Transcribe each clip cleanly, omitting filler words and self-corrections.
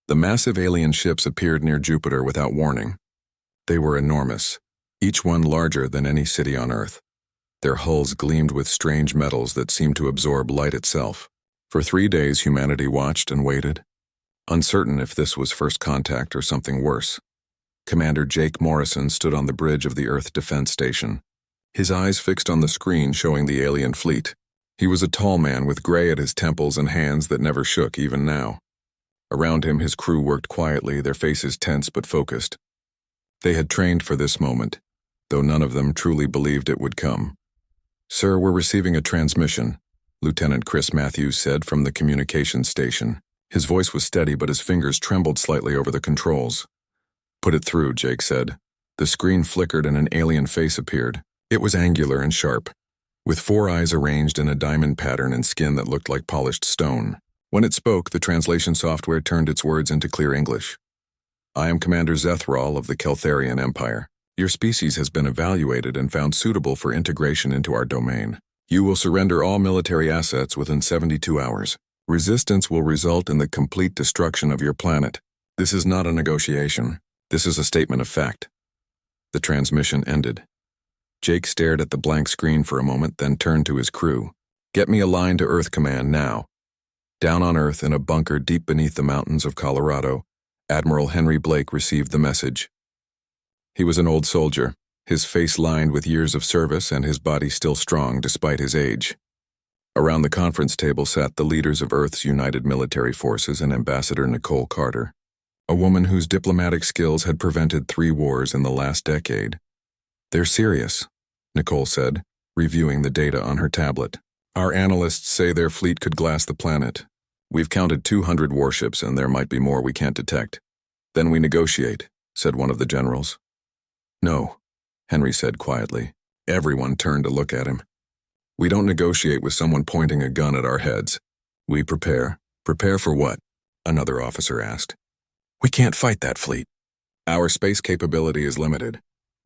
The massive alien ships appeared near Jupiter without warning. They were enormous, each one larger than any city on Earth. Their hulls gleamed with strange metals that seemed to absorb light itself. For 3 days, humanity watched and waited, uncertain if this was first contact or something worse. Commander Jake Morrison stood on the bridge of the Earth Defense Station, his eyes fixed on the screen showing the alien fleet. He was a tall man with gray at his temples and hands that never shook even now. Around him, his crew worked quietly, their faces tense but focused. They had trained for this moment, though none of them truly believed it would come. "Sir, we're receiving a transmission," Lieutenant Chris Matthews said from the communications station. His voice was steady, but his fingers trembled slightly over the controls. "Put it through," Jake said. The screen flickered and an alien face appeared. It was angular and sharp, with 4 eyes arranged in a diamond pattern and skin that looked like polished stone. When it spoke, the translation software turned its words into clear English. "I am Commander Zethral of the Keltharian Empire. Your species has been evaluated and found suitable for integration into our domain. You will surrender all military assets within 72 hours. Resistance will result in the complete destruction of your planet. This is not a negotiation. This is a statement of fact." The transmission ended. Jake stared at the blank screen for a moment, then turned to his crew. "Get me a line to Earth Command now." Down on Earth, in a bunker deep beneath the mountains of Colorado, Admiral Henry Blake received the message. He was an old soldier, his face lined with years of service and his body still strong despite his age. Around the conference table sat the leaders of Earth's United Military Forces and Ambassador Nicole Carter, a woman whose diplomatic skills had prevented 3 wars in the last decade. "They're serious," Nicole said, reviewing the data on her tablet. "Our analysts say their fleet could glass the planet. We've counted 200 warships and there might be more we can't detect. Then we negotiate," said one of the generals. "No," Henry said quietly. Everyone turned to look at him. "We don't negotiate with someone pointing a gun at our heads. We prepare." "Prepare for what?" another officer asked. "We can't fight that fleet. Our space capability is limited.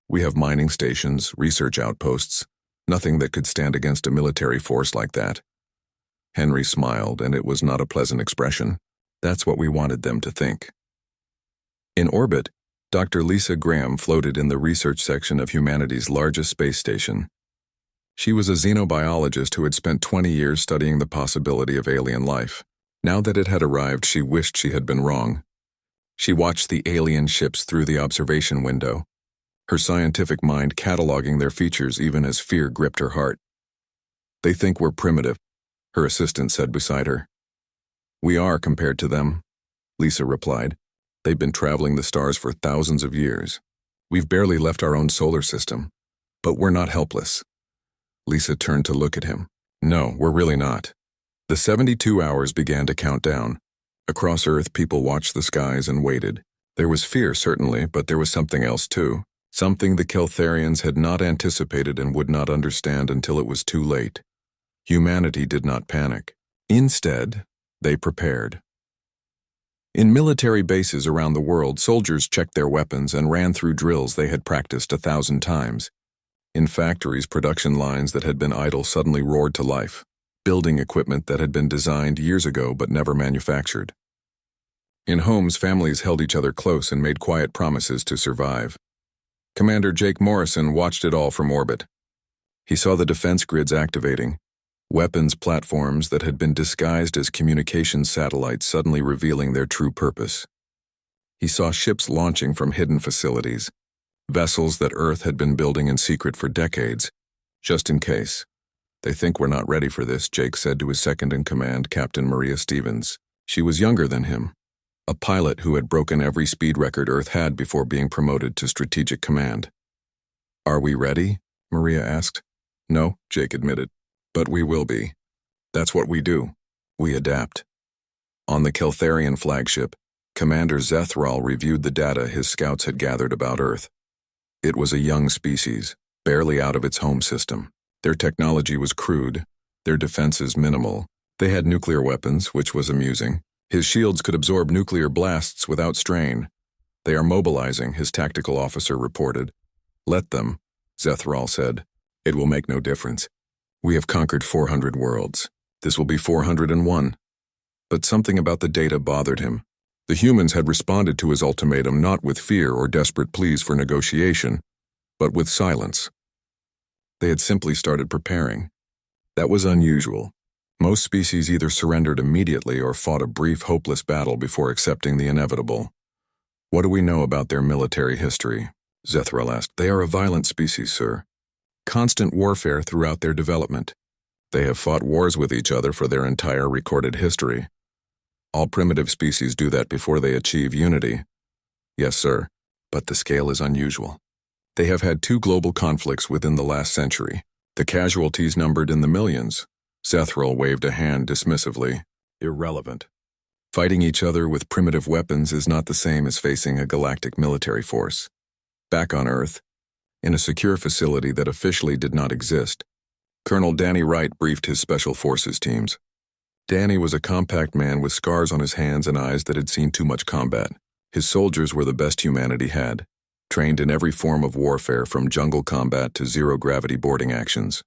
We have mining stations, research outposts, nothing that could stand against a military force like that." Henry smiled, and it was not a pleasant expression. That's what we wanted them to think. In orbit, Dr. Lisa Graham floated in the research section of humanity's largest space station. She was a xenobiologist who had spent 20 years studying the possibility of alien life. Now that it had arrived, she wished she had been wrong. She watched the alien ships through the observation window, her scientific mind cataloging their features even as fear gripped her heart. "They think we're primitive," her assistant said beside her. "We are compared to them," Lisa replied. "They've been traveling the stars for thousands of years. We've barely left our own solar system, but we're not helpless." Lisa turned to look at him. "No, we're really not." The 72 hours began to count down. Across Earth, people watched the skies and waited. There was fear, certainly, but there was something else too. Something the Keltharians had not anticipated and would not understand until it was too late. Humanity did not panic. Instead, they prepared. In military bases around the world, soldiers checked their weapons and ran through drills they had practiced 1,000 times. In factories, production lines that had been idle suddenly roared to life, building equipment that had been designed years ago but never manufactured. In homes, families held each other close and made quiet promises to survive. Commander Jake Morrison watched it all from orbit. He saw the defense grids activating, weapons platforms that had been disguised as communications satellites suddenly revealing their true purpose. He saw ships launching from hidden facilities, vessels that Earth had been building in secret for decades, just in case. "They think we're not ready for this," Jake said to his second-in-command, Captain Maria Stevens. She was younger than him, a pilot who had broken every speed record Earth had before being promoted to strategic command. "Are we ready?" Maria asked. "No," Jake admitted. "But we will be. That's what we do. We adapt." On the Keltharian flagship, Commander Zethral reviewed the data his scouts had gathered about Earth. It was a young species, barely out of its home system. Their technology was crude, their defenses minimal. They had nuclear weapons, which was amusing. His shields could absorb nuclear blasts without strain. "They are mobilizing," his tactical officer reported. "Let them," Zethral said. "It will make no difference. We have conquered 400 worlds. This will be 401. But something about the data bothered him. The humans had responded to his ultimatum not with fear or desperate pleas for negotiation, but with silence. They had simply started preparing. That was unusual. Most species either surrendered immediately or fought a brief, hopeless battle before accepting the inevitable. What do we know about their military history? Zethral asked. They are a violent species, sir. Constant warfare throughout their development. They have fought wars with each other for their entire recorded history. All primitive species do that before they achieve unity. Yes, sir, but the scale is unusual. They have had 2 global conflicts within the last century. The casualties numbered in the millions. Zethral waved a hand dismissively. Irrelevant. Fighting each other with primitive weapons is not the same as facing a galactic military force. Back on Earth, in a secure facility that officially did not exist, Colonel Danny Wright briefed his Special Forces teams. Danny was a compact man with scars on his hands and eyes that had seen too much combat. His soldiers were the best humanity had, trained in every form of warfare from jungle combat to zero-gravity boarding actions.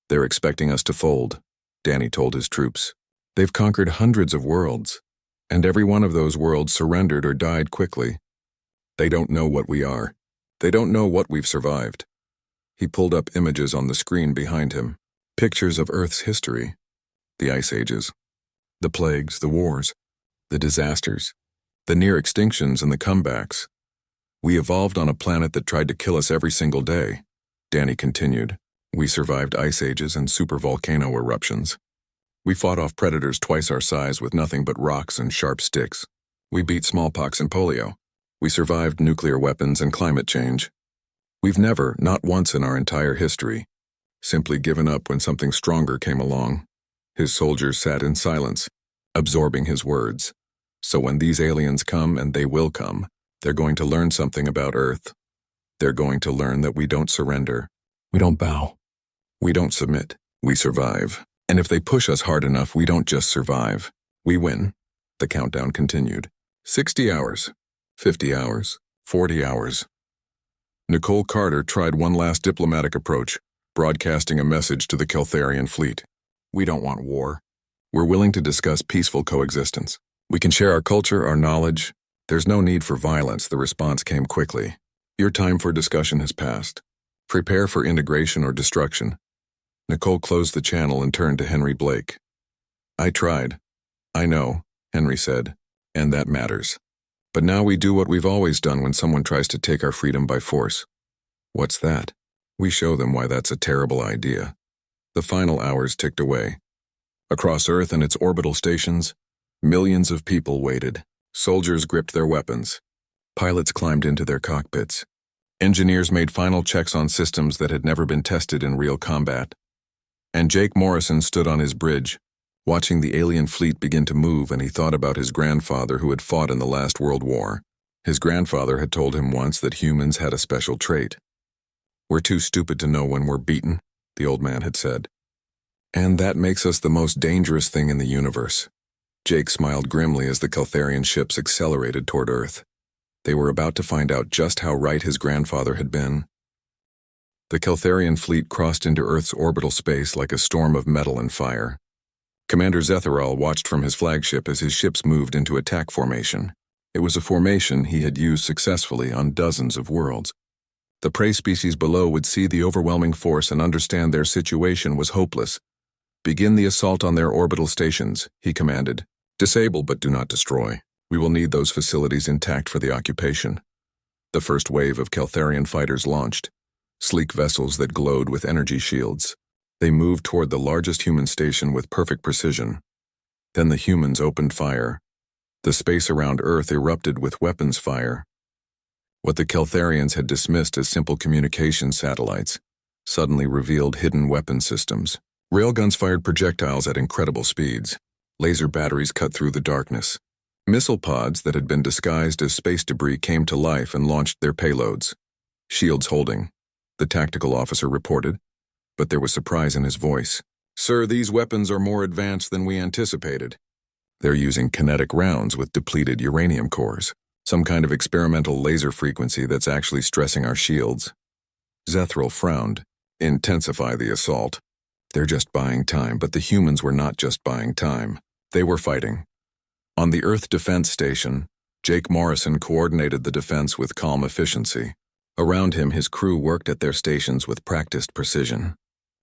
They're expecting us to fold, Danny told his troops. They've conquered hundreds of worlds, and every one of those worlds surrendered or died quickly. They don't know what we are. They don't know what we've survived. He pulled up images on the screen behind him, pictures of Earth's history. The ice ages, the plagues, the wars, the disasters, the near extinctions and the comebacks. We evolved on a planet that tried to kill us every single day, Danny continued. We survived ice ages and supervolcano eruptions. We fought off predators twice our size with nothing but rocks and sharp sticks. We beat smallpox and polio. We survived nuclear weapons and climate change. We've never, not once in our entire history, simply given up when something stronger came along. His soldiers sat in silence, absorbing his words. So when these aliens come, and they will come, they're going to learn something about Earth. They're going to learn that we don't surrender. We don't bow. We don't submit. We survive. And if they push us hard enough, we don't just survive. We win. The countdown continued. 60 hours. 50 hours. 40 hours. Nicole Carter tried one last diplomatic approach, broadcasting a message to the Keltharian fleet. We don't want war. We're willing to discuss peaceful coexistence. We can share our culture, our knowledge. There's no need for violence, the response came quickly. Your time for discussion has passed. Prepare for integration or destruction. Nicole closed the channel and turned to Henry Blake. I tried. I know, Henry said, and that matters. But now we do what we've always done when someone tries to take our freedom by force. What's that? We show them why that's a terrible idea. The final hours ticked away. Across Earth and its orbital stations, millions of people waited. Soldiers gripped their weapons. Pilots climbed into their cockpits. Engineers made final checks on systems that had never been tested in real combat. And Jake Morrison stood on his bridge, watching the alien fleet begin to move, and he thought about his grandfather who had fought in the last World War. His grandfather had told him once that humans had a special trait. We're too stupid to know when we're beaten, the old man had said. And that makes us the most dangerous thing in the universe. Jake smiled grimly as the Keltharian ships accelerated toward Earth. They were about to find out just how right his grandfather had been. The Keltharian fleet crossed into Earth's orbital space like a storm of metal and fire. Commander Zetharal watched from his flagship as his ships moved into attack formation. It was a formation he had used successfully on dozens of worlds. The prey species below would see the overwhelming force and understand their situation was hopeless. Begin the assault on their orbital stations, he commanded. Disable but do not destroy. We will need those facilities intact for the occupation. The first wave of Keltharian fighters launched, sleek vessels that glowed with energy shields. They moved toward the largest human station with perfect precision. Then the humans opened fire. The space around Earth erupted with weapons fire. What the Keltharians had dismissed as simple communication satellites suddenly revealed hidden weapon systems. Railguns fired projectiles at incredible speeds. Laser batteries cut through the darkness. Missile pods that had been disguised as space debris came to life and launched their payloads. Shields holding, the tactical officer reported, but there was surprise in his voice. Sir, these weapons are more advanced than we anticipated. They're using kinetic rounds with depleted uranium cores, some kind of experimental laser frequency that's actually stressing our shields. Zethral frowned. Intensify the assault. They're just buying time, but the humans were not just buying time. They were fighting. On the Earth Defense Station, Jake Morrison coordinated the defense with calm efficiency. Around him, his crew worked at their stations with practiced precision.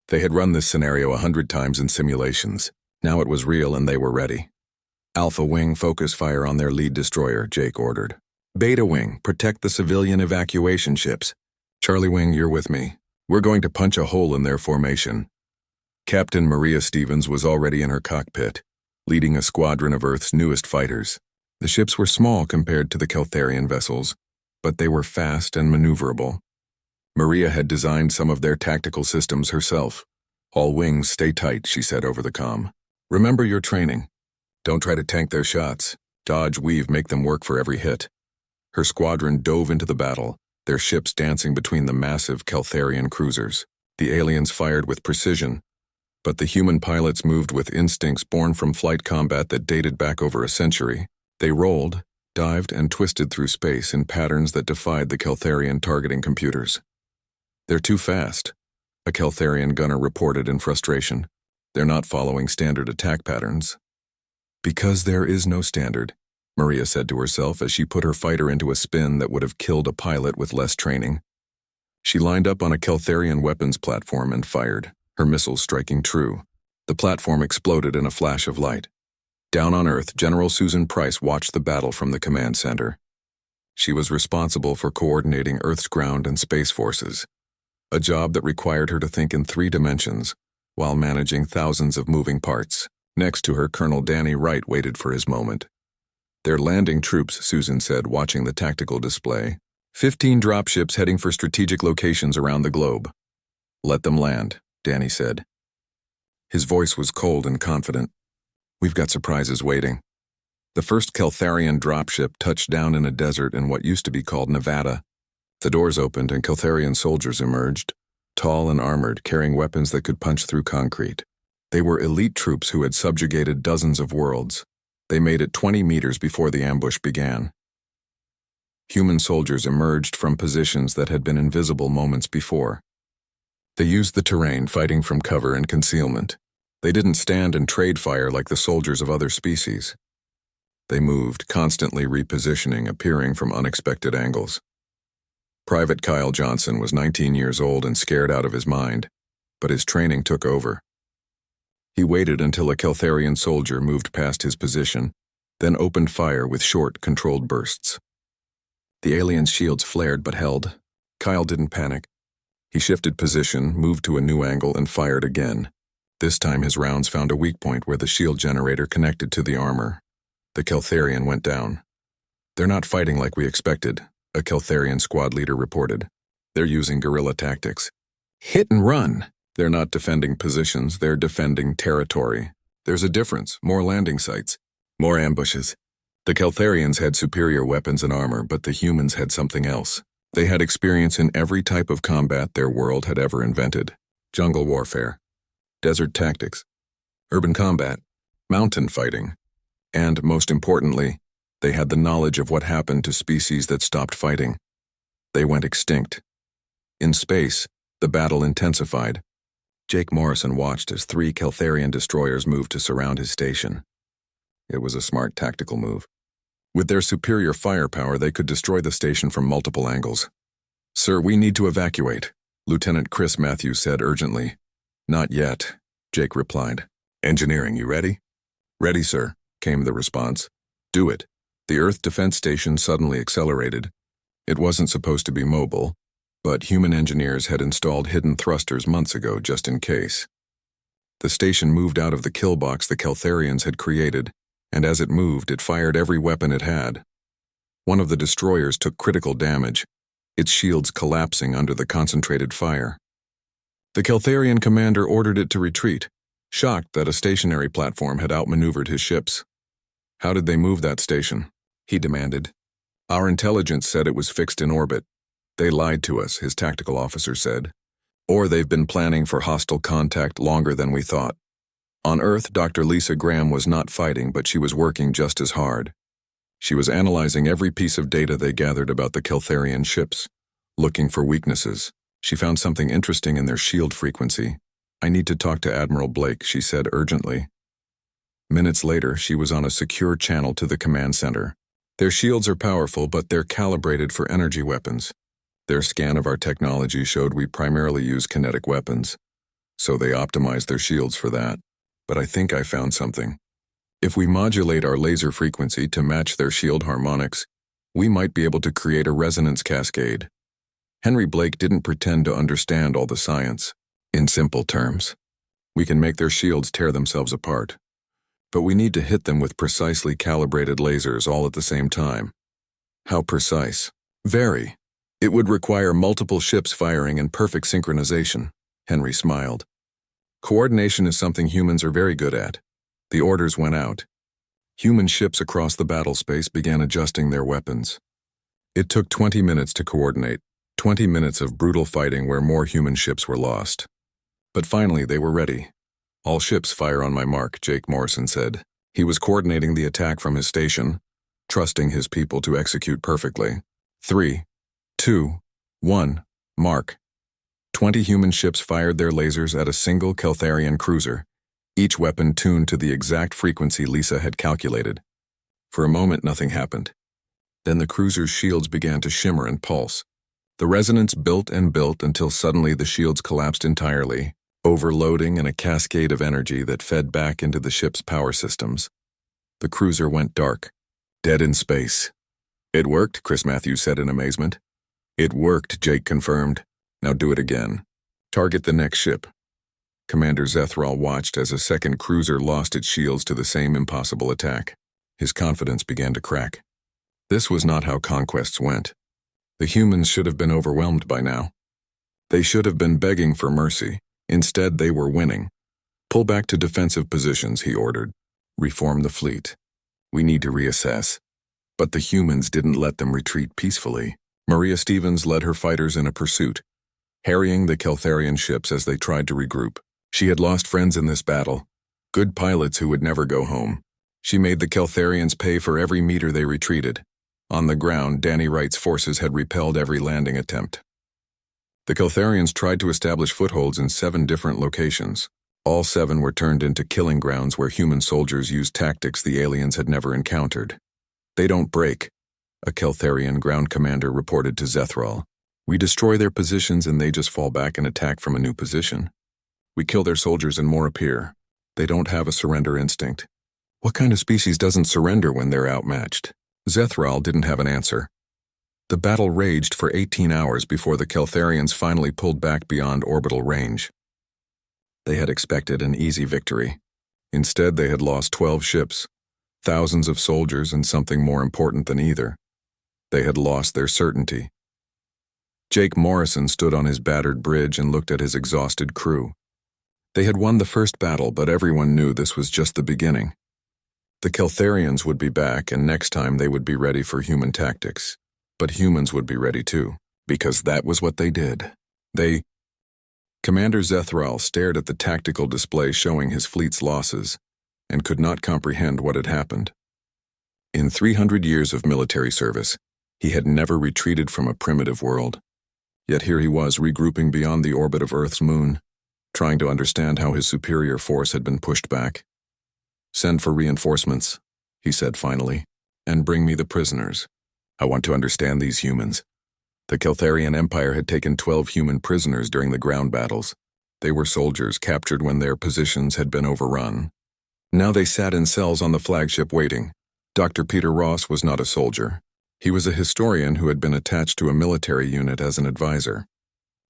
They had run this scenario 100 times in simulations. Now it was real and they were ready. Alpha Wing, focus fire on their lead destroyer, Jake ordered. Beta Wing, protect the civilian evacuation ships. Charlie Wing, you're with me. We're going to punch a hole in their formation. Captain Maria Stevens was already in her cockpit, leading a squadron of Earth's newest fighters. The ships were small compared to the Keltharian vessels, but they were fast and maneuverable. Maria had designed some of their tactical systems herself. All wings stay tight, she said over the comm. Remember your training. Don't try to tank their shots. Dodge, weave, make them work for every hit. Her squadron dove into the battle, their ships dancing between the massive Keltharian cruisers. The aliens fired with precision, but the human pilots moved with instincts born from flight combat that dated back over a century. They rolled, dived, and twisted through space in patterns that defied the Keltharian targeting computers. They're too fast, a Keltharian gunner reported in frustration. They're not following standard attack patterns. Because there is no standard, Maria said to herself as she put her fighter into a spin that would have killed a pilot with less training. She lined up on a Keltharian weapons platform and fired, her missiles striking true. The platform exploded in a flash of light. Down on Earth, General Susan Price watched the battle from the command center. She was responsible for coordinating Earth's ground and space forces, a job that required her to think in 3 dimensions while managing thousands of moving parts. Next to her, Colonel Danny Wright waited for his moment. They're landing troops, Susan said, watching the tactical display. 15 dropships heading for strategic locations around the globe. Let them land, Danny said. His voice was cold and confident. We've got surprises waiting. The first Keltharian dropship touched down in a desert in what used to be called Nevada. The doors opened and Keltharian soldiers emerged, tall and armored, carrying weapons that could punch through concrete. They were elite troops who had subjugated dozens of worlds. They made it 20 meters before the ambush began. Human soldiers emerged from positions that had been invisible moments before. They used the terrain, fighting from cover and concealment. They didn't stand and trade fire like the soldiers of other species. They moved, constantly repositioning, appearing from unexpected angles. Private Kyle Johnson was 19 years old and scared out of his mind, but his training took over. He waited until a Keltharian soldier moved past his position, then opened fire with short, controlled bursts. The alien's shields flared but held. Kyle didn't panic. He shifted position, moved to a new angle, and fired again. This time his rounds found a weak point where the shield generator connected to the armor. The Keltharian went down. They're not fighting like we expected, a Keltharian squad leader reported. They're using guerrilla tactics. Hit and run! They're not defending positions, they're defending territory. There's a difference, more landing sites, more ambushes. The Keltharians had superior weapons and armor, but the humans had something else. They had experience in every type of combat their world had ever invented. Jungle warfare, desert tactics, urban combat, mountain fighting, and, most importantly, they had the knowledge of what happened to species that stopped fighting. They went extinct. In space, the battle intensified. Jake Morrison watched as 3 Keltharian destroyers moved to surround his station. It was a smart tactical move. With their superior firepower, they could destroy the station from multiple angles. "Sir, we need to evacuate," Lieutenant Chris Matthews said urgently. "Not yet," Jake replied. "Engineering, you ready?" "Ready, sir," came the response. "Do it." The Earth Defense Station suddenly accelerated. It wasn't supposed to be mobile, but human engineers had installed hidden thrusters months ago just in case. The station moved out of the kill box the Keltharians had created, and as it moved, it fired every weapon it had. One of the destroyers took critical damage, its shields collapsing under the concentrated fire. The Keltharian commander ordered it to retreat, shocked that a stationary platform had outmaneuvered his ships. "How did they move that station?" he demanded. "Our intelligence said it was fixed in orbit. They lied to us," his tactical officer said. "Or they've been planning for hostile contact longer than we thought." On Earth, Dr. Lisa Graham was not fighting, but she was working just as hard. She was analyzing every piece of data they gathered about the Keltharian ships, looking for weaknesses. She found something interesting in their shield frequency. "I need to talk to Admiral Blake," she said urgently. Minutes later, she was on a secure channel to the command center. Their shields are powerful, but they're calibrated for energy weapons. Their scan of our technology showed we primarily use kinetic weapons, so they optimized their shields for that. But I think I found something. If we modulate our laser frequency to match their shield harmonics, we might be able to create a resonance cascade. Henry Blake didn't pretend to understand all the science. In simple terms, we can make their shields tear themselves apart. But we need to hit them with precisely calibrated lasers all at the same time. How precise? Very. It would require multiple ships firing in perfect synchronization. Henry smiled. Coordination is something humans are very good at. The orders went out. Human ships across the battle space began adjusting their weapons. It took 20 minutes to coordinate, 20 minutes of brutal fighting where more human ships were lost. But finally they were ready. All ships fire on my mark, Jake Morrison said. He was coordinating the attack from his station, trusting his people to execute perfectly. 3, 2, 1, mark. 20 human ships fired their lasers at a single Keltharian cruiser, each weapon tuned to the exact frequency Lisa had calculated. For a moment, nothing happened. Then the cruiser's shields began to shimmer and pulse. The resonance built and built until suddenly the shields collapsed entirely, overloading in a cascade of energy that fed back into the ship's power systems. The cruiser went dark, dead in space. It worked, Chris Matthews said in amazement. It worked, Jake confirmed. Now do it again. Target the next ship. Commander Zethral watched as a second cruiser lost its shields to the same impossible attack. His confidence began to crack. This was not how conquests went. The humans should have been overwhelmed by now. They should have been begging for mercy. Instead, they were winning. Pull back to defensive positions, he ordered. Reform the fleet. We need to reassess. But the humans didn't let them retreat peacefully. Maria Stevens led her fighters in a pursuit, harrying the Keltharian ships as they tried to regroup. She had lost friends in this battle, good pilots who would never go home. She made the Keltharians pay for every meter they retreated. On the ground, Danny Wright's forces had repelled every landing attempt. The Keltharians tried to establish footholds in 7 different locations. All 7 were turned into killing grounds where human soldiers used tactics the aliens had never encountered. They don't break, a Keltharian ground commander reported to Zethral. We destroy their positions and they just fall back and attack from a new position. We kill their soldiers and more appear. They don't have a surrender instinct. What kind of species doesn't surrender when they're outmatched? Zethral didn't have an answer. The battle raged for 18 hours before the Keltharians finally pulled back beyond orbital range. They had expected an easy victory. Instead, they had lost 12 ships, thousands of soldiers, and something more important than either. They had lost their certainty. Jake Morrison stood on his battered bridge and looked at his exhausted crew. They had won the first battle, but everyone knew this was just the beginning. The Keltharians would be back, and next time they would be ready for human tactics. But humans would be ready too, because that was what they did. Commander Zethral stared at the tactical display showing his fleet's losses, and could not comprehend what had happened. In 300 years of military service, he had never retreated from a primitive world. Yet here he was regrouping beyond the orbit of Earth's moon, trying to understand how his superior force had been pushed back. "Send for reinforcements," he said finally, "and bring me the prisoners. I want to understand these humans." The Keltharian Empire had taken 12 human prisoners during the ground battles. They were soldiers captured when their positions had been overrun. Now they sat in cells on the flagship waiting. Dr. Peter Ross was not a soldier. He was a historian who had been attached to a military unit as an advisor.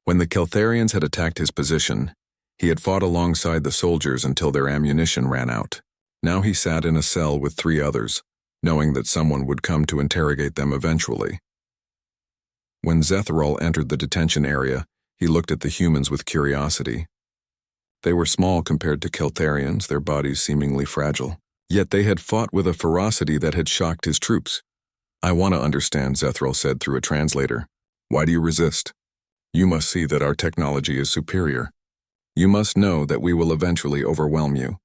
When the Keltharians had attacked his position, he had fought alongside the soldiers until their ammunition ran out. Now he sat in a cell with 3 others, knowing that someone would come to interrogate them eventually. When Zethral entered the detention area, he looked at the humans with curiosity. They were small compared to Keltharians, their bodies seemingly fragile. Yet they had fought with a ferocity that had shocked his troops. "I want to understand," Zethral said through a translator. "Why do you resist? You must see that our technology is superior. You must know that we will eventually overwhelm you.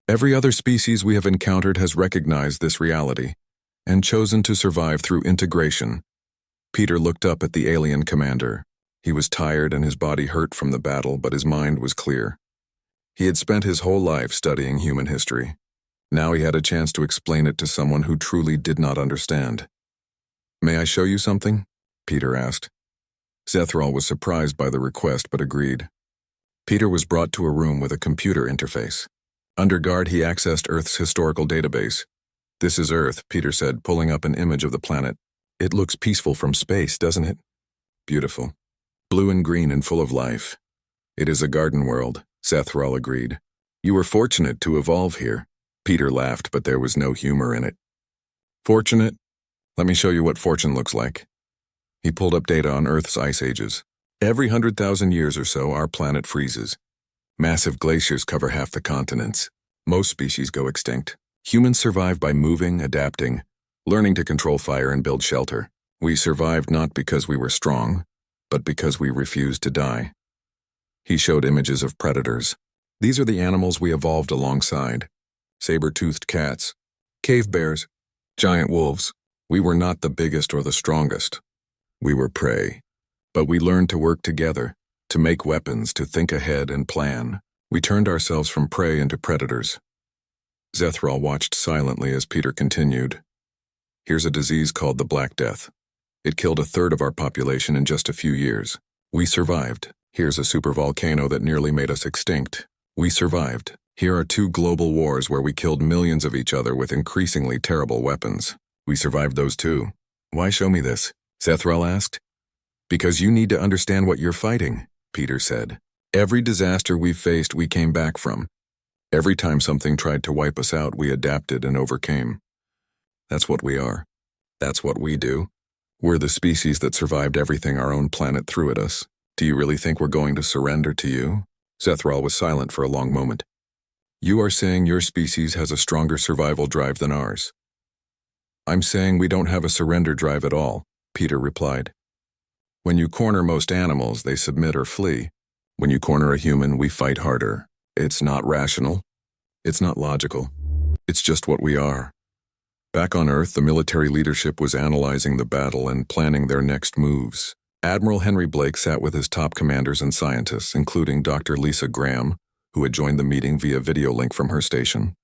Every other species we have encountered has recognized this reality and chosen to survive through integration." Peter looked up at the alien commander. He was tired and his body hurt from the battle, but his mind was clear. He had spent his whole life studying human history. Now he had a chance to explain it to someone who truly did not understand. "May I show you something?" Peter asked. Zethral was surprised by the request but agreed. Peter was brought to a room with a computer interface. Under guard, he accessed Earth's historical database. "This is Earth," Peter said, pulling up an image of the planet. "It looks peaceful from space, doesn't it?" "Beautiful. Blue and green and full of life." "It is a garden world," Zethral agreed. "You were fortunate to evolve here." Peter laughed, but there was no humor in it. "Fortunate? Let me show you what fortune looks like." He pulled up data on Earth's ice ages. Every 100,000 years or so, our planet freezes. Massive glaciers cover half the continents. Most species go extinct. Humans survive by moving, adapting, learning to control fire and build shelter. We survived not because we were strong, but because we refused to die. He showed images of predators. These are the animals we evolved alongside. Saber-toothed cats, cave bears, giant wolves. We were not the biggest or the strongest. We were prey. But we learned to work together, to make weapons, to think ahead and plan. We turned ourselves from prey into predators. Zethral watched silently as Peter continued. "Here's a disease called the Black Death. It killed a third of our population in just a few years. We survived. Here's a supervolcano that nearly made us extinct. We survived. Here are 2 global wars where we killed millions of each other with increasingly terrible weapons. We survived those too." "Why show me this?" Zethral asked. "Because you need to understand what you're fighting," Peter said. "Every disaster we've faced, we came back from. Every time something tried to wipe us out, we adapted and overcame. That's what we are. That's what we do. We're the species that survived everything our own planet threw at us. Do you really think we're going to surrender to you?" Zethral was silent for a long moment. "You are saying your species has a stronger survival drive than ours." "I'm saying we don't have a surrender drive at all," Peter replied. "When you corner most animals, they submit or flee. When you corner a human, we fight harder. It's not rational. It's not logical. It's just what we are." Back on Earth, the military leadership was analyzing the battle and planning their next moves. Admiral Henry Blake sat with his top commanders and scientists, including Dr. Lisa Graham, who had joined the meeting via video link from her station.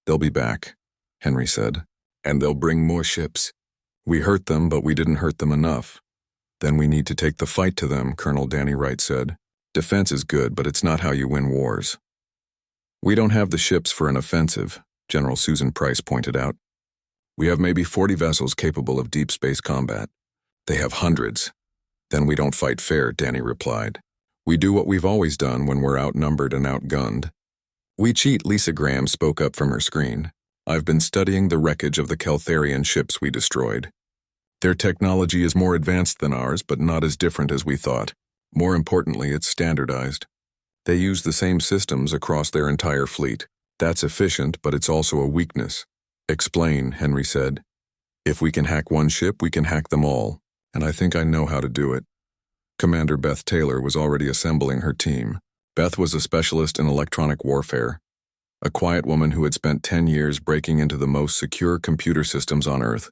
"They'll be back," Henry said, "and they'll bring more ships. We hurt them, but we didn't hurt them enough. Then we need to take the fight to them," Colonel Danny Wright said. "Defense is good, but it's not how you win wars." "We don't have the ships for an offensive," General Susan Price pointed out. "We have maybe 40 vessels capable of deep space combat. They have hundreds." "Then we don't fight fair," Danny replied. "We do what we've always done when we're outnumbered and outgunned." "We cheat," Lisa Graham spoke up from her screen. "I've been studying the wreckage of the Keltharian ships we destroyed. Their technology is more advanced than ours, but not as different as we thought. More importantly, it's standardized. They use the same systems across their entire fleet. That's efficient, but it's also a weakness." "Explain," Henry said. "If we can hack one ship, we can hack them all, and I think I know how to do it." Commander Beth Taylor was already assembling her team. Beth was a specialist in electronic warfare, a quiet woman who had spent 10 years breaking into the most secure computer systems on Earth,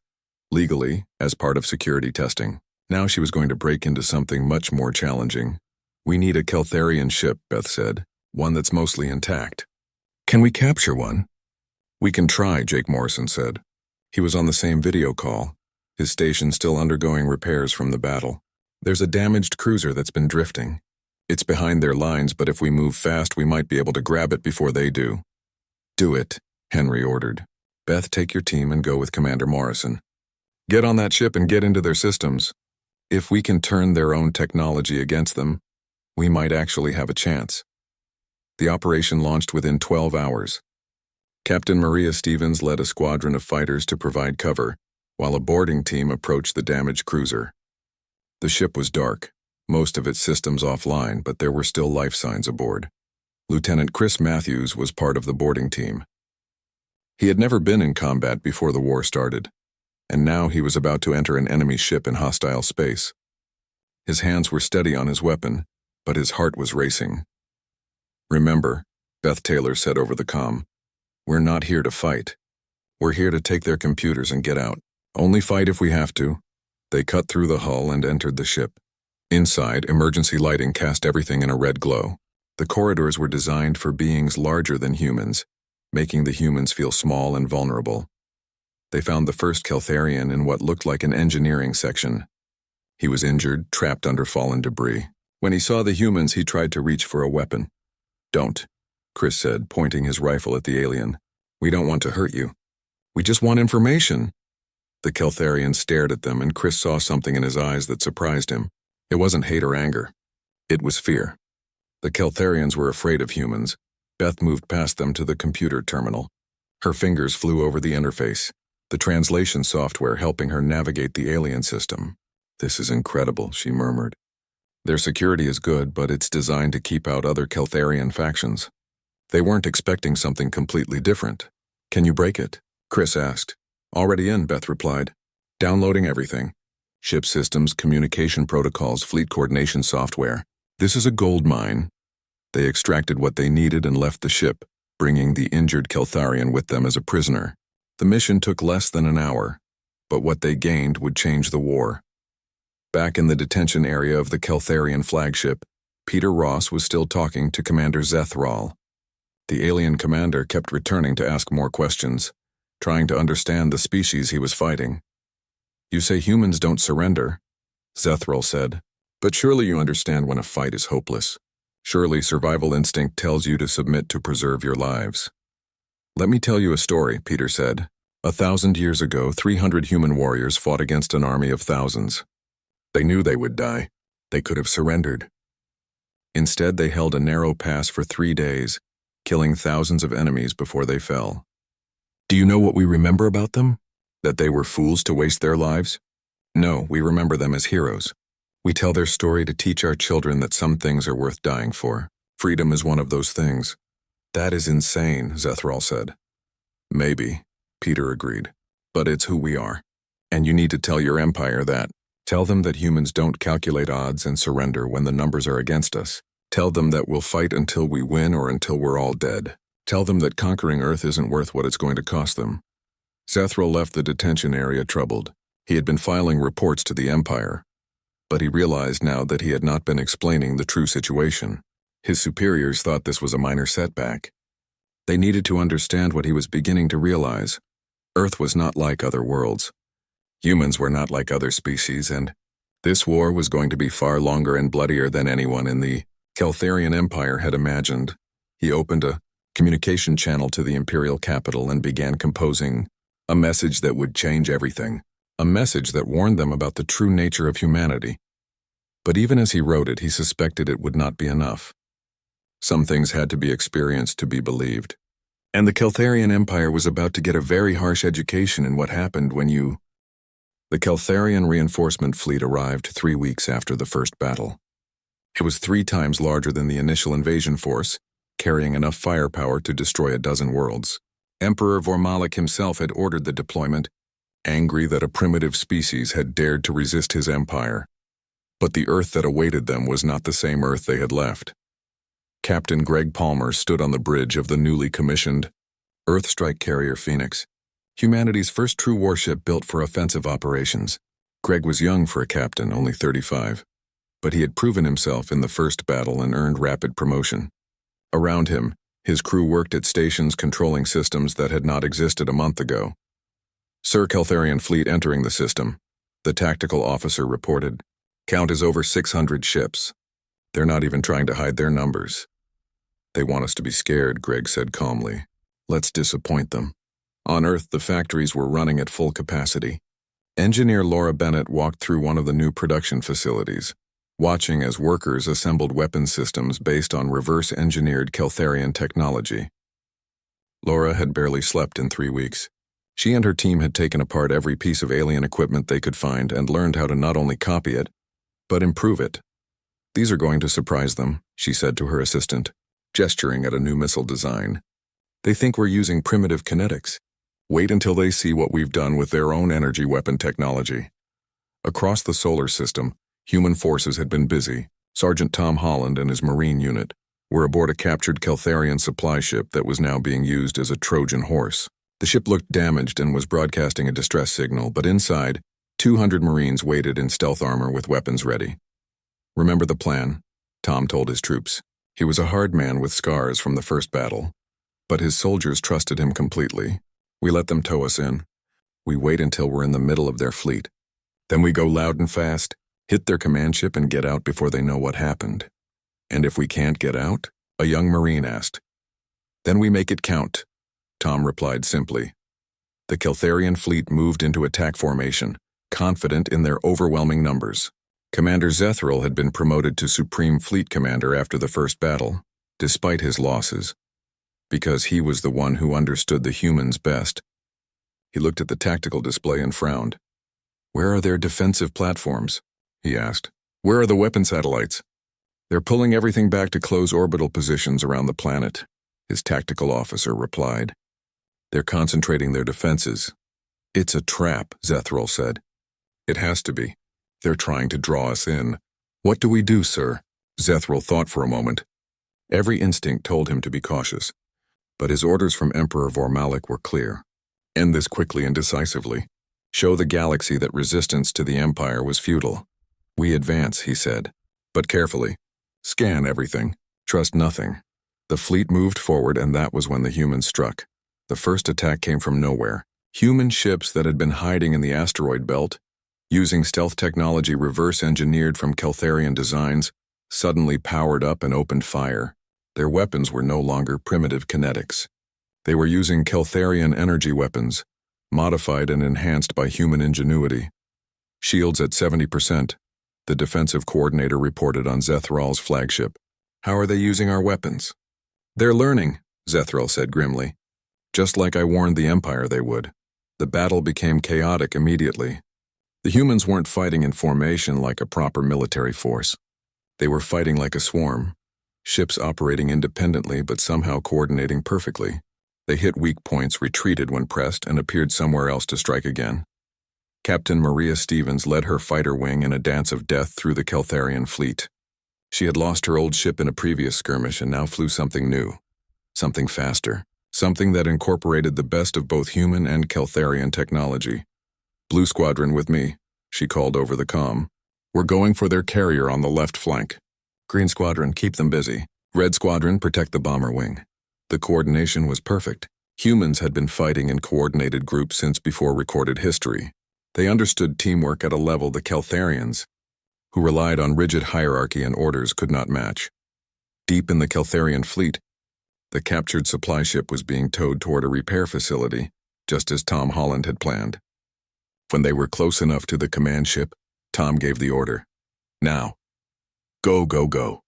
legally, as part of security testing. Now she was going to break into something much more challenging. "We need a Keltharian ship," Beth said, "one that's mostly intact." "Can we capture one?" "We can try," Jake Morrison said. He was on the same video call, his station still undergoing repairs from the battle. "There's a damaged cruiser that's been drifting. It's behind their lines, but if we move fast, we might be able to grab it before they do." "Do it," Henry ordered. "Beth, take your team and go with Commander Morrison. Get on that ship and get into their systems. If we can turn their own technology against them, we might actually have a chance." The operation launched within 12 hours. Captain Maria Stevens led a squadron of fighters to provide cover, while a boarding team approached the damaged cruiser. The ship was dark, most of its systems offline, but there were still life signs aboard. Lieutenant Chris Matthews was part of the boarding team. He had never been in combat before the war started, and now he was about to enter an enemy ship in hostile space. His hands were steady on his weapon, but his heart was racing. "Remember," Beth Taylor said over the comm, "we're not here to fight. We're here to take their computers and get out. Only fight if we have to." They cut through the hull and entered the ship. Inside, emergency lighting cast everything in a red glow. The corridors were designed for beings larger than humans, making the humans feel small and vulnerable. They found the first Keltharian in what looked like an engineering section. He was injured, trapped under fallen debris. When he saw the humans, he tried to reach for a weapon. "Don't," Chris said, pointing his rifle at the alien. "We don't want to hurt you. We just want information." The Keltharian stared at them, and Chris saw something in his eyes that surprised him. It wasn't hate or anger. It was fear. The Keltharians were afraid of humans. Beth moved past them to the computer terminal. Her fingers flew over the interface, the translation software helping her navigate the alien system. "This is incredible," she murmured. "Their security is good, but it's designed to keep out other Keltharian factions." They weren't expecting something completely different. "Can you break it?" Chris asked. "Already in," Beth replied. "Downloading everything. Ship systems, communication protocols, fleet coordination software. This is a gold mine." They extracted what they needed and left the ship, bringing the injured Keltharian with them as a prisoner. The mission took less than an hour, but what they gained would change the war. Back in the detention area of the Keltharian flagship, Peter Ross was still talking to Commander Zethral. The alien commander kept returning to ask more questions, trying to understand the species he was fighting. "You say humans don't surrender," Zethral said, "but surely you understand when a fight is hopeless. Surely survival instinct tells you to submit to preserve your lives." "Let me tell you a story," Peter said. 1,000 years ago, 300 human warriors fought against an army of thousands. They knew they would die. They could have surrendered. Instead, they held a narrow pass for 3 days, killing thousands of enemies before they fell. Do you know what we remember about them? That they were fools to waste their lives? No, we remember them as heroes. We tell their story to teach our children that some things are worth dying for. Freedom is one of those things. "That is insane," Zethral said. "Maybe," Peter agreed. "But it's who we are. And you need to tell your empire that. Tell them that humans don't calculate odds and surrender when the numbers are against us. Tell them that we'll fight until we win or until we're all dead. Tell them that conquering Earth isn't worth what it's going to cost them." Zethral left the detention area troubled. He had been filing reports to the Empire, but he realized now that he had not been explaining the true situation. His superiors thought this was a minor setback. They needed to understand what he was beginning to realize. Earth was not like other worlds. Humans were not like other species, and this war was going to be far longer and bloodier than anyone in the Keltharian Empire had imagined. He opened a communication channel to the Imperial capital and began composing a message that would change everything, a message that warned them about the true nature of humanity. But even as he wrote it, he suspected it would not be enough. Some things had to be experienced to be believed. And the Keltharian Empire was about to get a very harsh education in what happened when The Keltharian reinforcement fleet arrived 3 weeks after the first battle. It was 3 times larger than the initial invasion force, carrying enough firepower to destroy a dozen worlds. Emperor Vormalik himself had ordered the deployment, angry that a primitive species had dared to resist his empire. But the Earth that awaited them was not the same Earth they had left. Captain Greg Palmer stood on the bridge of the newly commissioned Earth strike carrier Phoenix, humanity's first true warship built for offensive operations. Greg was young for a captain, only 35, but he had proven himself in the first battle and earned rapid promotion. Around him, his crew worked at stations controlling systems that had not existed a month ago. "Sir, Keltharian fleet entering the system," the tactical officer reported. "Count is over 600 ships. They're not even trying to hide their numbers." "They want us to be scared," Greg said calmly. "Let's disappoint them." On Earth, the factories were running at full capacity. Engineer Laura Bennett walked through one of the new production facilities, watching as workers assembled weapon systems based on reverse-engineered Keltharian technology. Laura had barely slept in 3 weeks. She and her team had taken apart every piece of alien equipment they could find and learned how to not only copy it, but improve it. "These are going to surprise them," she said to her assistant, gesturing at a new missile design. "They think we're using primitive kinetics. Wait until they see what we've done with their own energy weapon technology." Across the solar system, human forces had been busy. Sergeant Tom Holland and his Marine unit were aboard a captured Keltharian supply ship that was now being used as a Trojan horse. The ship looked damaged and was broadcasting a distress signal, but inside, 200 Marines waited in stealth armor with weapons ready. "Remember the plan," Tom told his troops. He was a hard man with scars from the first battle. But his soldiers trusted him completely. We let them tow us in. We wait until we're in the middle of their fleet. Then we go loud and fast, hit their command ship and get out before they know what happened. And if we can't get out? A young Marine asked. Then we make it count, Tom replied simply. The Keltharian fleet moved into attack formation, confident in their overwhelming numbers. Commander Zethril had been promoted to Supreme Fleet Commander after the first battle, despite his losses, because he was the one who understood the humans best. He looked at the tactical display and frowned. Where are their defensive platforms? He asked. Where are the weapon satellites? They're pulling everything back to close orbital positions around the planet, his tactical officer replied. They're concentrating their defenses. It's a trap, Zethril said. It has to be. They're trying to draw us in. What do we do, sir? Zethril thought for a moment. Every instinct told him to be cautious, but his orders from Emperor Vormalik were clear. End this quickly and decisively. Show the galaxy that resistance to the Empire was futile. We advance, he said, but carefully. Scan everything. Trust nothing. The fleet moved forward, and that was when the humans struck. The first attack came from nowhere. Human ships that had been hiding in the asteroid belt, using stealth technology reverse-engineered from Keltharian designs, suddenly powered up and opened fire. Their weapons were no longer primitive kinetics. They were using Keltharian energy weapons, modified and enhanced by human ingenuity. Shields at 70%, the defensive coordinator reported on Zethril's flagship. How are they using our weapons? They're learning, Zethril said grimly. Just like I warned the Empire they would. The battle became chaotic immediately. The humans weren't fighting in formation like a proper military force. They were fighting like a swarm, ships operating independently but somehow coordinating perfectly. They hit weak points, retreated when pressed, and appeared somewhere else to strike again. Captain Maria Stevens led her fighter wing in a dance of death through the Keltharian fleet. She had lost her old ship in a previous skirmish and now flew something new, something faster, something that incorporated the best of both human and Keltharian technology. Blue Squadron with me, she called over the comm. We're going for their carrier on the left flank. Green Squadron, keep them busy. Red Squadron, protect the bomber wing. The coordination was perfect. Humans had been fighting in coordinated groups since before recorded history. They understood teamwork at a level the Keltharians, who relied on rigid hierarchy and orders, could not match. Deep in the Keltharian fleet, the captured supply ship was being towed toward a repair facility, just as Tom Holland had planned. When they were close enough to the command ship, Tom gave the order. Now. Go, go, go.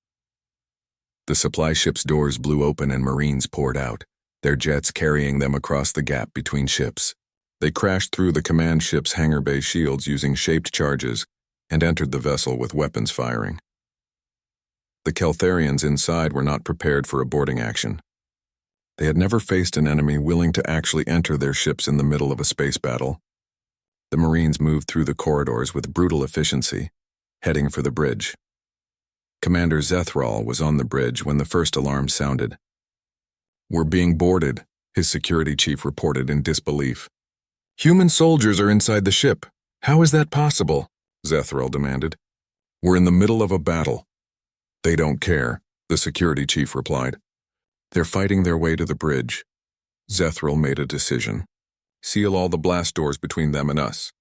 The supply ship's doors blew open and Marines poured out, their jets carrying them across the gap between ships. They crashed through the command ship's hangar bay shields using shaped charges and entered the vessel with weapons firing. The Keltharians inside were not prepared for a boarding action. They had never faced an enemy willing to actually enter their ships in the middle of a space battle. The Marines moved through the corridors with brutal efficiency, heading for the bridge. Commander Zethril was on the bridge when the first alarm sounded. We're being boarded, his security chief reported in disbelief. Human soldiers are inside the ship. How is that possible? Zethril demanded. We're in the middle of a battle. They don't care, the security chief replied. They're fighting their way to the bridge. Zethril made a decision. Seal all the blast doors between them and us.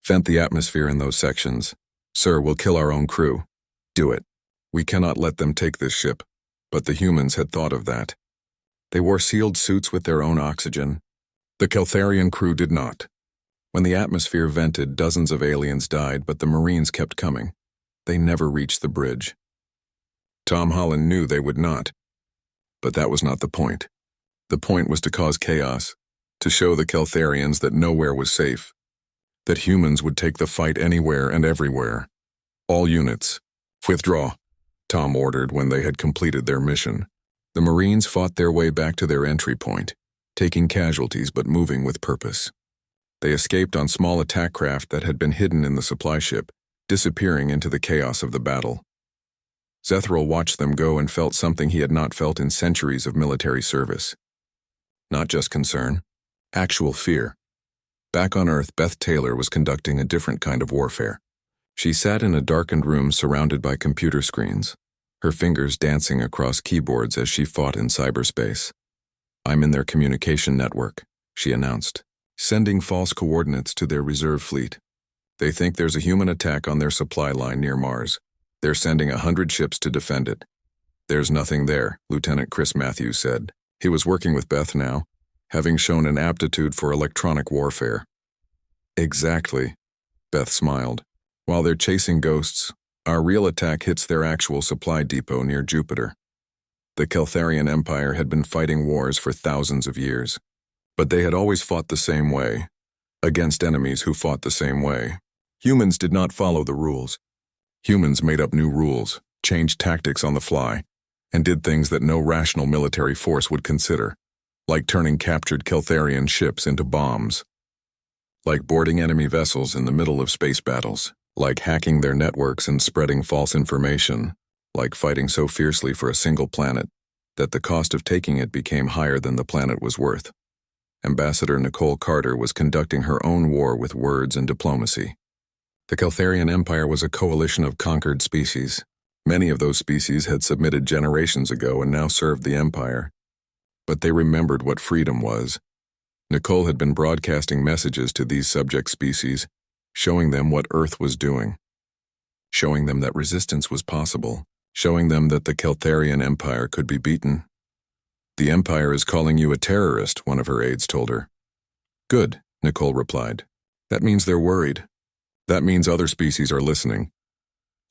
Vent the atmosphere in those sections. Sir, we'll kill our own crew. Do it. We cannot let them take this ship. But the humans had thought of that. They wore sealed suits with their own oxygen. The Keltharian crew did not. When the atmosphere vented, dozens of aliens died, but the Marines kept coming. They never reached the bridge. Tom Holland knew they would not. But that was not the point. The point was to cause chaos, to show the Keltharians that nowhere was safe, that humans would take the fight anywhere and everywhere. All units, withdraw, Tom ordered when they had completed their mission. The Marines fought their way back to their entry point, taking casualties but moving with purpose. They escaped on small attack craft that had been hidden in the supply ship, disappearing into the chaos of the battle. Zethril watched them go and felt something he had not felt in centuries of military service. Not just concern, actual fear. Back on Earth, Beth Taylor was conducting a different kind of warfare. She sat in a darkened room surrounded by computer screens, her fingers dancing across keyboards as she fought in cyberspace. I'm in their communication network, she announced, sending false coordinates to their reserve fleet. They think there's a human attack on their supply line near Mars. They're sending 100 ships to defend it. There's nothing there, Lieutenant Chris Matthews said. He was working with Beth now, having shown an aptitude for electronic warfare. Exactly, Beth smiled. While they're chasing ghosts, our real attack hits their actual supply depot near Jupiter. The Keltharian Empire had been fighting wars for thousands of years, but they had always fought the same way, against enemies who fought the same way. Humans did not follow the rules. Humans made up new rules, changed tactics on the fly, and did things that no rational military force would consider, like turning captured Keltharian ships into bombs, like boarding enemy vessels in the middle of space battles, like hacking their networks and spreading false information, like fighting so fiercely for a single planet that the cost of taking it became higher than the planet was worth. Ambassador Nicole Carter was conducting her own war with words and diplomacy. The Keltharian Empire was a coalition of conquered species. Many of those species had submitted generations ago and now served the Empire. But they remembered what freedom was. Nicole had been broadcasting messages to these subject species, showing them what Earth was doing, showing them that resistance was possible, showing them that the Keltharian Empire could be beaten. The Empire is calling you a terrorist, one of her aides told her. Good, Nicole replied. That means they're worried. That means other species are listening.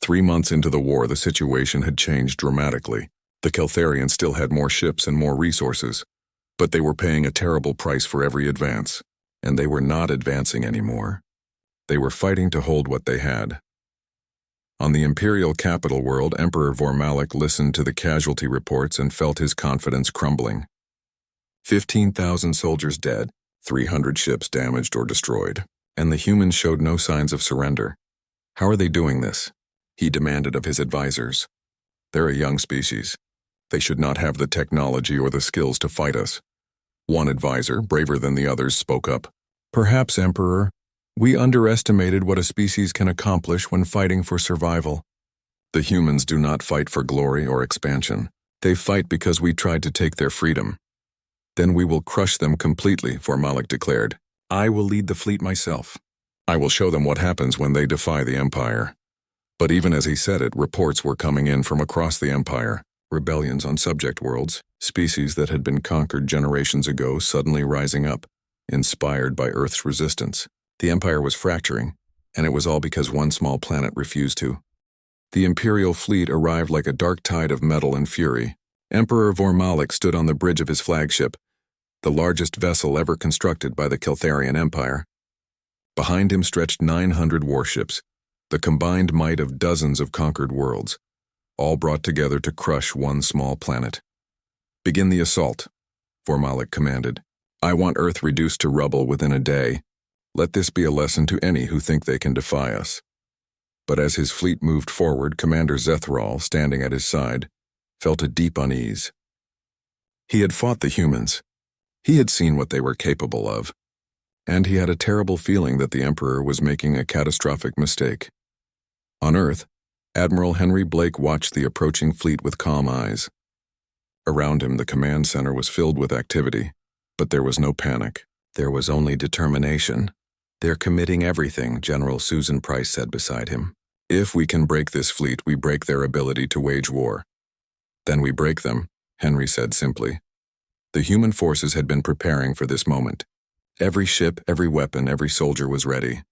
3 months into the war, the situation had changed dramatically. The Keltharians still had more ships and more resources, but they were paying a terrible price for every advance, and they were not advancing anymore. They were fighting to hold what they had. On the Imperial capital world, Emperor Vormalik listened to the casualty reports and felt his confidence crumbling. 15,000 soldiers dead, 300 ships damaged or destroyed, and the humans showed no signs of surrender. How are they doing this? He demanded of his advisors. They're a young species. They should not have the technology or the skills to fight us. One advisor, braver than the others, spoke up. Perhaps, Emperor, we underestimated what a species can accomplish when fighting for survival. The humans do not fight for glory or expansion. They fight because we tried to take their freedom. Then we will crush them completely, Vormalik declared. I will lead the fleet myself. I will show them what happens when they defy the Empire. But even as he said it, reports were coming in from across the Empire. Rebellions on subject worlds, species that had been conquered generations ago suddenly rising up, inspired by Earth's resistance. The Empire was fracturing, and it was all because one small planet refused to. The Imperial fleet arrived like a dark tide of metal and fury. Emperor Vormalik stood on the bridge of his flagship, the largest vessel ever constructed by the Keltharian Empire. Behind him stretched 900 warships, the combined might of dozens of conquered worlds, all brought together to crush one small planet. Begin the assault, Vormalik commanded. I want Earth reduced to rubble within a day. Let this be a lesson to any who think they can defy us. But as his fleet moved forward, Commander Zethral, standing at his side, felt a deep unease. He had fought the humans. He had seen what they were capable of. And he had a terrible feeling that the Emperor was making a catastrophic mistake. On Earth, Admiral Henry Blake watched the approaching fleet with calm eyes. Around him, the command center was filled with activity, but there was no panic. There was only determination. They're committing everything, General Susan Price said beside him. If we can break this fleet, we break their ability to wage war. Then we break them, Henry said simply. The human forces had been preparing for this moment. Every ship, every weapon, every soldier was ready.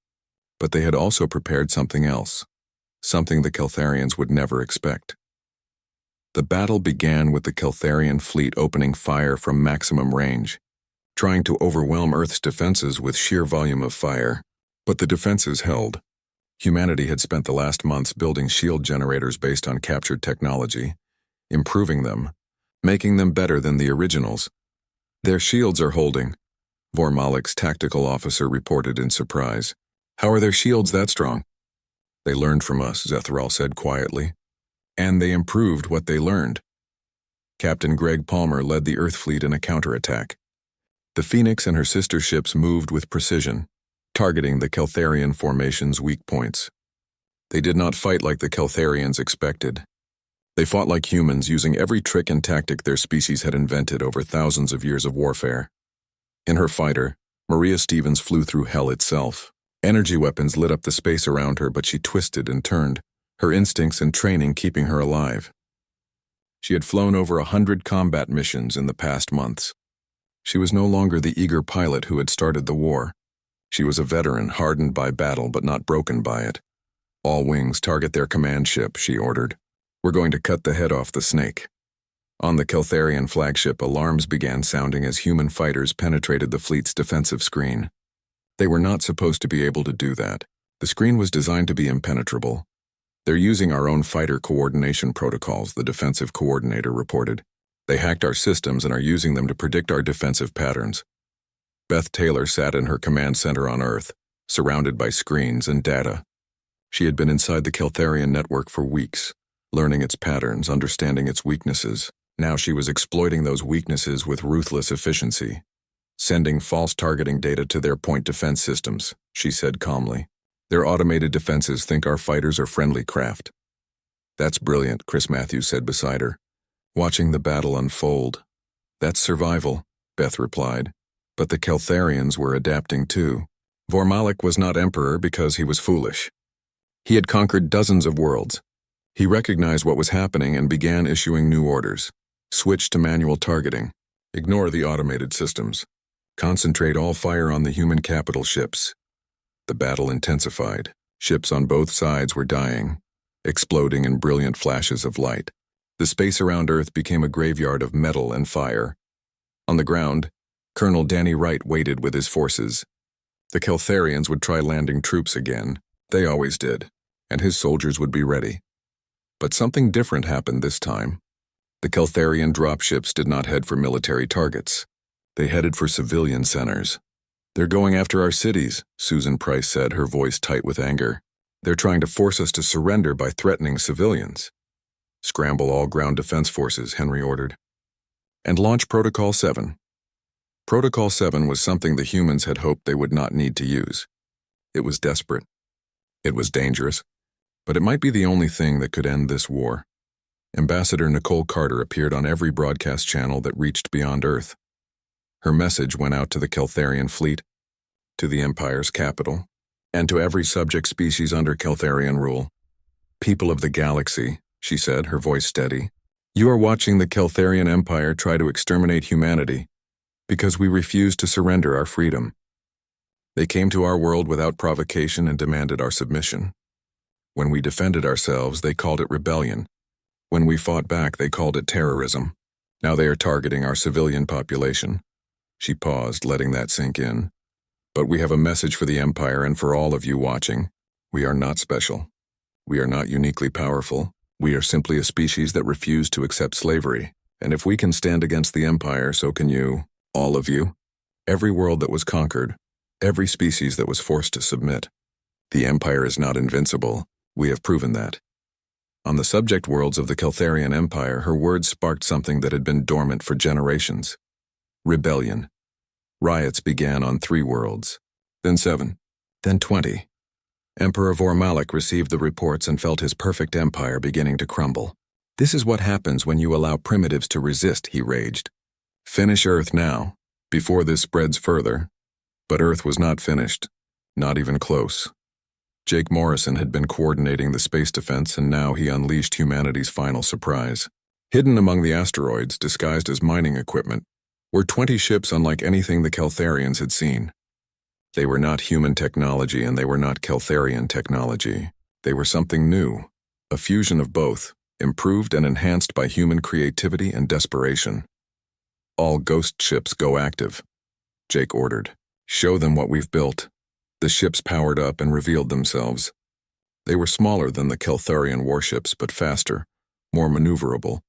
But they had also prepared something else, something the Keltharians would never expect. The battle began with the Keltharian fleet opening fire from maximum range, trying to overwhelm Earth's defenses with sheer volume of fire. But the defenses held. Humanity had spent the last months building shield generators based on captured technology, improving them, making them better than the originals. Their shields are holding, Vormalik's tactical officer reported in surprise. How are their shields that strong? They learned from us, Zethral said quietly. And they improved what they learned. Captain Greg Palmer led the Earth fleet in a counterattack. The Phoenix and her sister ships moved with precision, targeting the Keltharian formation's weak points. They did not fight like the Keltharians expected. They fought like humans, using every trick and tactic their species had invented over thousands of years of warfare. In her fighter, Maria Stevens flew through hell itself. Energy weapons lit up the space around her, but she twisted and turned, her instincts and training keeping her alive. She had flown over 100 combat missions in the past months. She was no longer the eager pilot who had started the war. She was a veteran, hardened by battle but not broken by it. "All wings target their command ship," she ordered. "We're going to cut the head off the snake." On the Keltharian flagship, alarms began sounding as human fighters penetrated the fleet's defensive screen. They were not supposed to be able to do that. The screen was designed to be impenetrable. "They're using our own fighter coordination protocols," the defensive coordinator reported. "They hacked our systems and are using them to predict our defensive patterns." Beth Taylor sat in her command center on Earth, surrounded by screens and data. She had been inside the Keltharian network for weeks, learning its patterns, understanding its weaknesses. Now she was exploiting those weaknesses with ruthless efficiency. "Sending false targeting data to their point defense systems," she said calmly. "Their automated defenses think our fighters are friendly craft." "That's brilliant," Chris Matthews said beside her, watching the battle unfold. "That's survival," Beth replied. But the Keltharians were adapting too. Vormalik was not emperor because he was foolish. He had conquered dozens of worlds. He recognized what was happening and began issuing new orders. Switch to manual targeting. Ignore the automated systems. Concentrate all fire on the human capital ships. The battle intensified. Ships on both sides were dying, exploding in brilliant flashes of light. The space around Earth became a graveyard of metal and fire. On the ground, Colonel Danny Wright waited with his forces. The Keltharians would try landing troops again. They always did, and his soldiers would be ready. But something different happened this time. The Keltharian dropships did not head for military targets. They headed for civilian centers. "They're going after our cities," Susan Price said, her voice tight with anger. "They're trying to force us to surrender by threatening civilians." "Scramble all ground defense forces," Henry ordered. "And launch Protocol 7. Protocol 7 was something the humans had hoped they would not need to use. It was desperate. It was dangerous. But it might be the only thing that could end this war. Ambassador Nicole Carter appeared on every broadcast channel that reached beyond Earth. Her message went out to the Keltharian fleet, to the Empire's capital, and to every subject species under Keltharian rule. "People of the galaxy," she said, her voice steady, "you are watching the Keltharian Empire try to exterminate humanity because we refuse to surrender our freedom. They came to our world without provocation and demanded our submission. When we defended ourselves, they called it rebellion. When we fought back, they called it terrorism. Now they are targeting our civilian population." She paused, letting that sink in. "But we have a message for the Empire and for all of you watching. We are not special. We are not uniquely powerful. We are simply a species that refused to accept slavery. And if we can stand against the Empire, so can you, all of you. Every world that was conquered, every species that was forced to submit. The Empire is not invincible. We have proven that." On the subject worlds of the Keltharian Empire, her words sparked something that had been dormant for generations. Rebellion. Riots began on 3 worlds, then 7, then 20. Emperor Vormalik received the reports and felt his perfect empire beginning to crumble. "This is what happens when you allow primitives to resist," he raged. "Finish Earth now, before this spreads further." But Earth was not finished, not even close. Jake Morrison had been coordinating the space defense, and now he unleashed humanity's final surprise. Hidden among the asteroids, disguised as mining equipment, were 20 ships unlike anything the Keltharians had seen. They were not human technology, and they were not Keltharian technology. They were something new, a fusion of both, improved and enhanced by human creativity and desperation. "All ghost ships go active," Jake ordered. "Show them what we've built." The ships powered up and revealed themselves. They were smaller than the Keltharian warships, but faster, more maneuverable,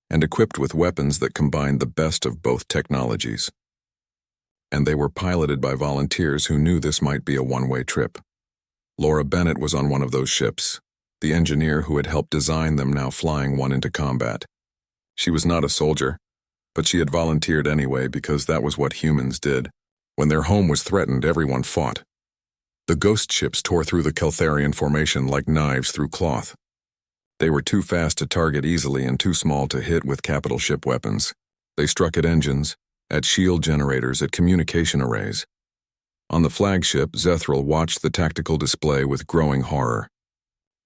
and equipped with weapons that combined the best of both technologies. And they were piloted by volunteers who knew this might be a one-way trip. Laura Bennett was on one of those ships, the engineer who had helped design them now flying one into combat. She was not a soldier, but she had volunteered anyway because that was what humans did. When their home was threatened, everyone fought. The ghost ships tore through the Keltharian formation like knives through cloth. They were too fast to target easily and too small to hit with capital ship weapons. They struck at engines, at shield generators, at communication arrays. On the flagship, Zethril watched the tactical display with growing horror.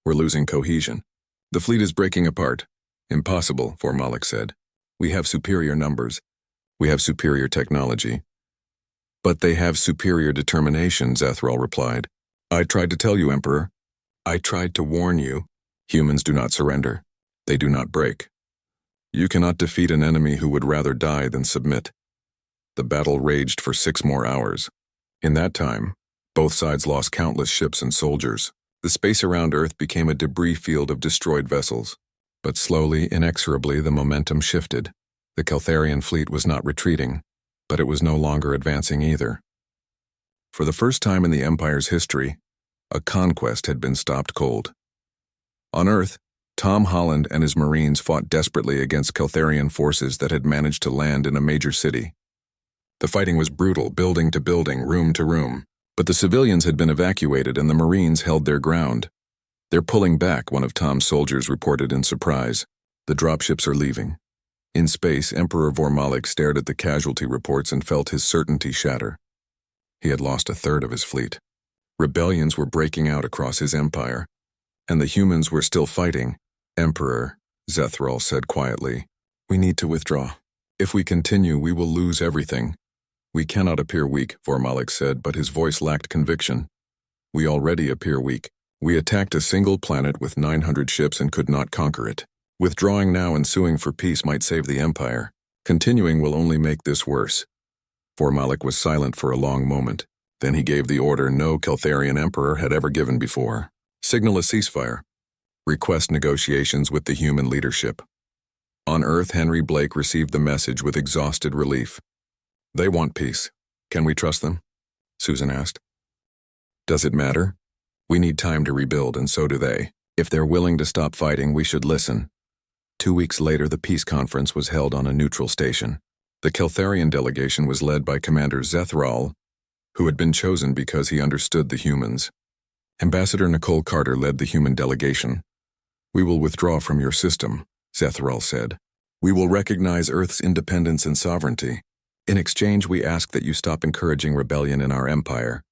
"We're losing cohesion. The fleet is breaking apart." "Impossible," Vormalik said. "We have superior numbers. We have superior technology." "But they have superior determination," Zethril replied. "I tried to tell you, Emperor. I tried to warn you. Humans do not surrender. They do not break. You cannot defeat an enemy who would rather die than submit." The battle raged for 6 more hours. In that time, both sides lost countless ships and soldiers. The space around Earth became a debris field of destroyed vessels. But slowly, inexorably, the momentum shifted. The Keltharian fleet was not retreating, but it was no longer advancing either. For the first time in the Empire's history, a conquest had been stopped cold. On Earth, Tom Holland and his Marines fought desperately against Keltharian forces that had managed to land in a major city. The fighting was brutal, building to building, room to room, but the civilians had been evacuated and the Marines held their ground. "They're pulling back," one of Tom's soldiers reported in surprise. "The dropships are leaving." In space, Emperor Vormalik stared at the casualty reports and felt his certainty shatter. He had lost a third of his fleet. Rebellions were breaking out across his empire, and the humans were still fighting. "Emperor," Zethril said quietly, "we need to withdraw. If we continue, we will lose everything." "We cannot appear weak," Vormalik said, but his voice lacked conviction. "We already appear weak. We attacked a single planet with 900 ships and could not conquer it. Withdrawing now and suing for peace might save the Empire. Continuing will only make this worse." Vormalik was silent for a long moment. Then he gave the order no Keltharian emperor had ever given before. "Signal a ceasefire. Request negotiations with the human leadership." On Earth, Henry Blake received the message with exhausted relief. "They want peace. Can we trust them?" Susan asked. "Does it matter? We need time to rebuild, and so do they. If they're willing to stop fighting, we should listen." 2 weeks later, the peace conference was held on a neutral station. The Keltharian delegation was led by Commander Zethril, who had been chosen because he understood the humans. Ambassador Nicole Carter led the human delegation. "We will withdraw from your system," Zethril said. "We will recognize Earth's independence and sovereignty. In exchange, we ask that you stop encouraging rebellion in our empire."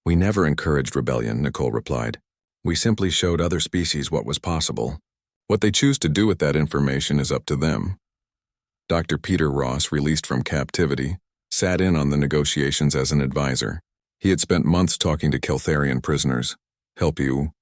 "We never encouraged rebellion," Nicole replied. "We simply showed other species what was possible. What they choose to do with that information is up to them." Dr. Peter Ross, released from captivity, sat in on the negotiations as an advisor. He had spent months talking to Keltharian prisoners. "Help you,"